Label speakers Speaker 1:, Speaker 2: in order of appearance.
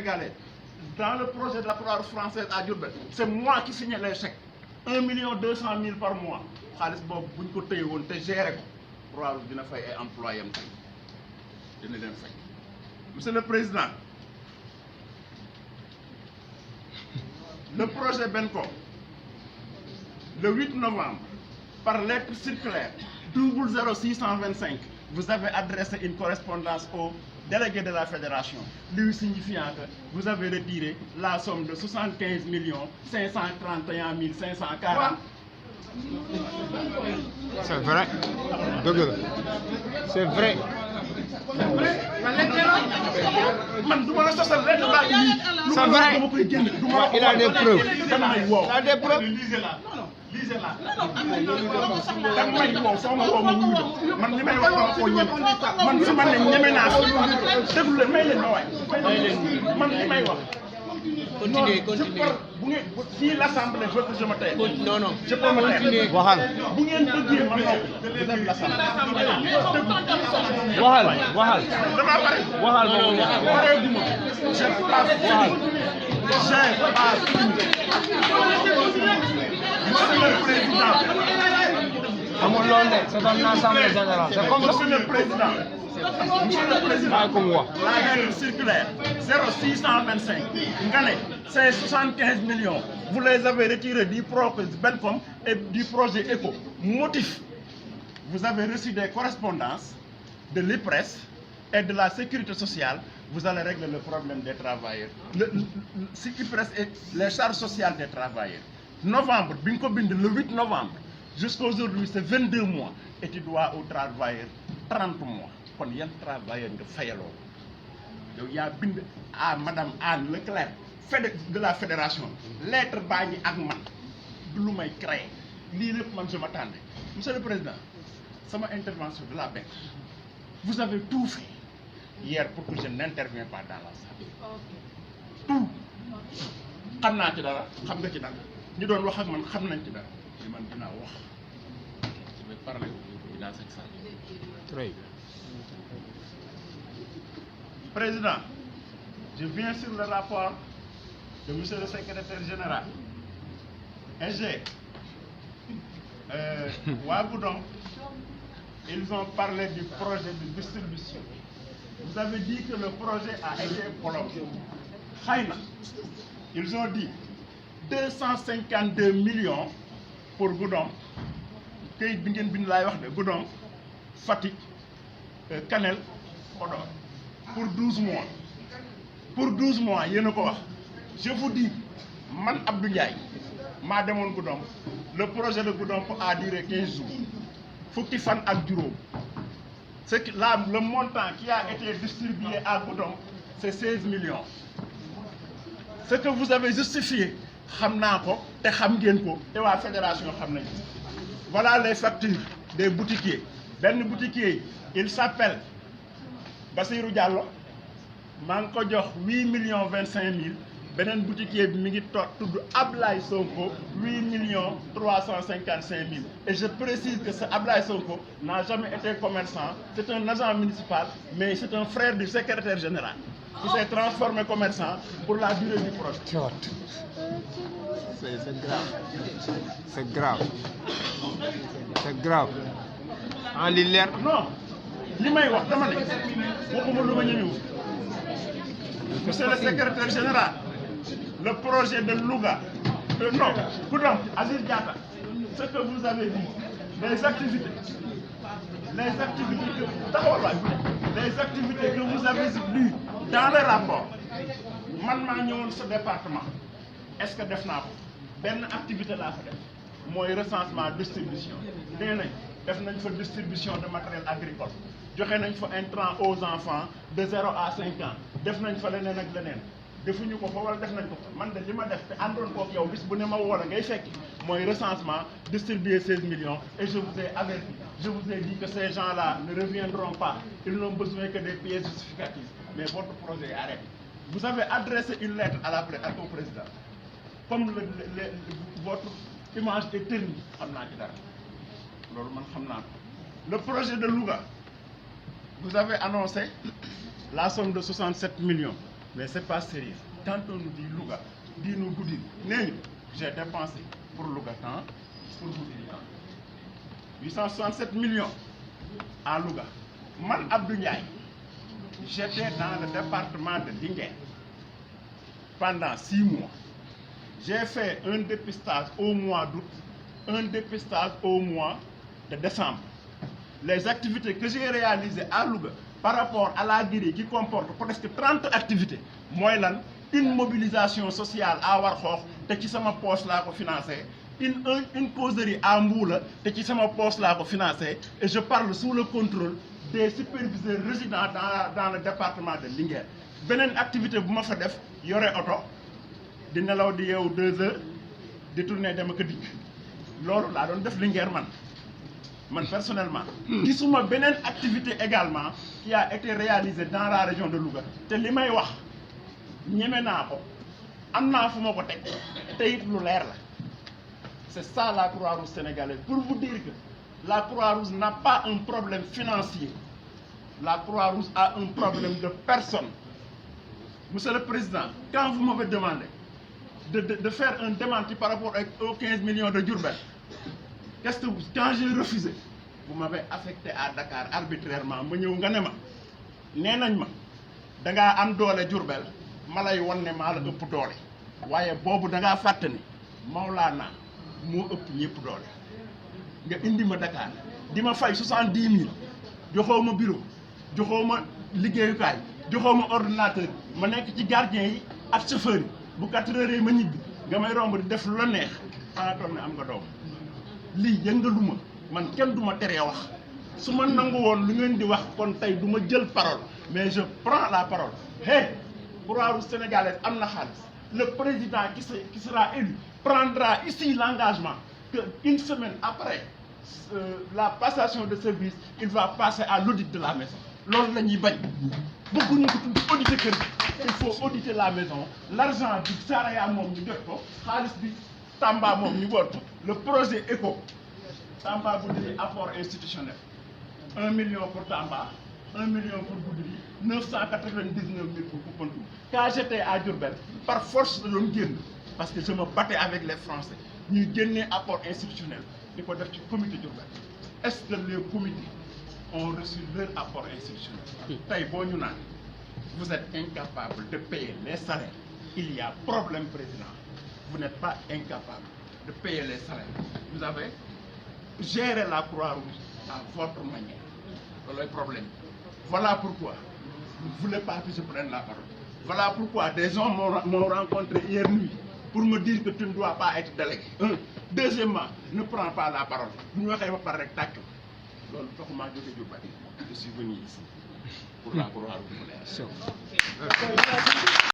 Speaker 1: sénégalais. Dans le projet de la Croix-Rouge française à Diourbel, c'est moi qui signe les chèques. 1 200 000 par mois. xaalis boobu bu ñu ko téye woon te géré ko Croix-Rouge dina fay ay employés am tey dina leen fay. Monsieur le Président, le projet Benco, le 8 novembre, par lettre circulaire 00625, vous avez adressé une correspondance au délégué de la fédération, lui signifiant que vous avez retiré la somme de 75 531 540.
Speaker 2: C'est vrai. C'est vrai.
Speaker 1: C'est vrai.
Speaker 2: Il a des preuves. Il a des preuves.
Speaker 1: Lisez-la. da may woo foo ma woo ma wuyu de man li may wax dama koo ñeme man su ma ne ñeme naa ko déglu leen may leen ma waay man li may wax.
Speaker 3: Continuez.
Speaker 1: bu ngeen si l'assemblée veut que je me taise.
Speaker 3: Non.
Speaker 1: Je peux me taire.
Speaker 2: waxal.
Speaker 1: bu ngeen bëggee ma noppi. vous êtes l'assemblée.
Speaker 2: waxal.
Speaker 1: damaa pare.
Speaker 2: waxal boobu
Speaker 1: pareeguma. j'ai pas fini. Monsieur le Président.
Speaker 2: amul loolu de c'est une assemblée générale. C'est comme ça.
Speaker 1: Monsieur le Président. La lettre circulaire 0625, c'est 75 millions. Vous les avez retirés du projet Bencom et du projet ECO. Motif, vous avez reçu des correspondances de l'IPRES et de la sécurité sociale. Vous allez régler le problème des travailleurs. L'IPRES et les charges sociales des travailleurs. Novembre, le 8 novembre, jusqu'à aujourd'hui, c'est 22 mois. Et tu dois aux travailleurs 30 mois. Kon yan travailleur nga fayaloo yow yaa bind à madame Anne Leclerc de la fédération lettre baa ngi ak man du lu may créé lii lépp man je m'attendais. Monsieur le Président, sama intervention de la BEC, vous avez tout fait hier pour que je n'intervienne pas dans la salle. Tout. xam naa ci dara xam nga ci dara ñu doon wax ak man xam nañ ci dara mais man dinaa wax. Je vais parler aujourd'hui dans cette salle.
Speaker 2: Très bien.
Speaker 1: Président, je viens sur le rapport de monsieur le secrétaire général. SG, Wagoudon, ils ont parlé du projet de distribution. Vous avez dit que le projet a été prolongé. Ils ont dit 252 millions pour Goudon, Goudon, Fatick, Kanel, Podor. Pour 12 mois. Pour 12 mois, je vous dis, man Abdou Ndiaye, Madame Goudom, le projet de Goudom a duré 15 jours. Fouki fan ak juróom. Le montant qui a été distribué à Goudom, c'est 16 millions. Ce que vous avez justifié, la fédération. Voilà les factures des boutiquiers. Ben boutiquier, il s'appelle Bassirou Diallo, man ko jox 8 25 000, benen boutiquier bi mi ngi tudd Ablaye Sonko 8 355 000. Et je précise que ce Ablaye Sonko n'a jamais été commerçant, c'est un agent municipal, mais c'est un frère du secrétaire général qui s'est transformé commerçant pour la durée du projet.
Speaker 2: C'est grave. C'est grave. C'est grave. En l'hiver.
Speaker 1: Non. Monsieur le secrétaire général, le projet de Louga, non, Koudam, Aziz Diata, ce que vous avez dit, les activités que vous avez lues dans le rapport, man ce département, est-ce que Defna, une activité là, moi recensement distribution, def nañ fa distribution de matériel agricole joxe nañ fa intrant aux enfants de 0 à 5 ans def nañ fa leneen ak leneen defuñu ko fa wala def nañ ko man de li ma def te àndoon kook yow bis bu ne ma woo la ngay fekki mooy recensement distribuer 16 millions et je vous ai averti, je vous ai dit que ces gens-là ne reviendront pas, ils n'ont besoin que des pièces justificatives, mais votre projet est arrêté. Vous avez adressé une lettre au président, comme votre image est ternie. Le projet de Louga, vous avez annoncé la somme de 67 millions. mais c'est pas sérieux. Quand on nous dit Louga, dis-nous Goudiri. J'ai dépensé pour Louga tant, pour Goudiri tant. 867 millions à Louga. Man Abdou Ndiaye, j'étais dans le département de Linguère pendant 6 mois. J'ai fait un dépistage au mois d'août, un dépistage au mois de décembre. Les activités que j'ai réalisées à Louga par rapport à la Guiri qui comporte presque 30 activités, moi, une mobilisation sociale à Warxoox, te ci sama poche laa ko financé, une causerie à Mboula, te ci sama poche laa ko financé, et je parle sous le contrôle des superviseurs résidents dans le département de Linguère. Beneen activité bu ma fa def yore oto di nelaw di yeewu 2 heures di tourner dem ak dikk loolu laa doon def Linguère man personnellement. Gisuma beneen activité également qui a été réalisée dans la région de Louga te li may wax ñeme naa ko am naa fu ma ko teg te it lu leer la. C'est ça la Croix-Rouge sénégalaise, pour vous dire que la Croix-Rouge n'a pas un problème financier. La Croix-Rouge a un problème de personne. Monsieur le Président, quand vous m'avez demandé de faire un démenti par rapport aux 15 millions de Diourbel, quand j'ai refusé, vous m'avez affecté à Dakar arbitrairement. Ma ñëw nga ne ma nee nañ ma da ngaa am doole Diourbel ma lay wan ne maa la ëpp doole waaye boobu da ngaa fàtte ni Maolana moo ëpp ñëpp doole nga indi ma Dakar di ma fay 70 000 joxoo ma bureau joxoo ma liggéeyukaay joxoo ma ordinateur ma nekk ci gardien yi ak chauffeur yi bu 4 heures yi ma ñibbi nga may romb di def lu la neex xanaa toog ne am nga doom lii yëngaluma man kenn du ma teree wax su ma nangu woon lu ngeen di wax kon tey du ma jël parole mais je prends la parole. Hey, Croix-Rouge sénégalaise am na xaalis. Le président qui sera élu prendra ici l'engagement qu'une semaine après la passation de service, il va passer à l'audit de la maison. Loolu la ñuy bañ bëgguñu ko tudd auditer kër gi. Il faut auditer la maison. L'argent bi Saraya moom ñu jot ko xaalis bi Tamba moom ñu wër ko. Le projet ECO Tamba Goudiri apport institutionnel 1 million pour Tamba, 1 million pour Goudiri, 999 000 pour Koupentoum. Quand j'étais à Diourbel, par force de l'homme parce que je me battais avec les Français, nous avons apport institutionnel. Nous avons fait le comité Diourbel. Est-ce que les comités ont reçu leur apport institutionnel? Vous êtes incapable de payer les salaires. Il y a problème, président. Vous n'êtes pas incapable de payer les salaires. Vous avez géré la Croix-Rouge à votre manière. C'est le problème. Voilà pourquoi vous ne voulez pas que je prenne la parole. Voilà pourquoi des gens m'ont rencontré hier nuit pour me dire que tu ne dois pas être délégué. Deuxièmement, ne prends pas la parole. Vous ne pouvez pas rectacle. Je suis venu ici pour la Croix-Rouge.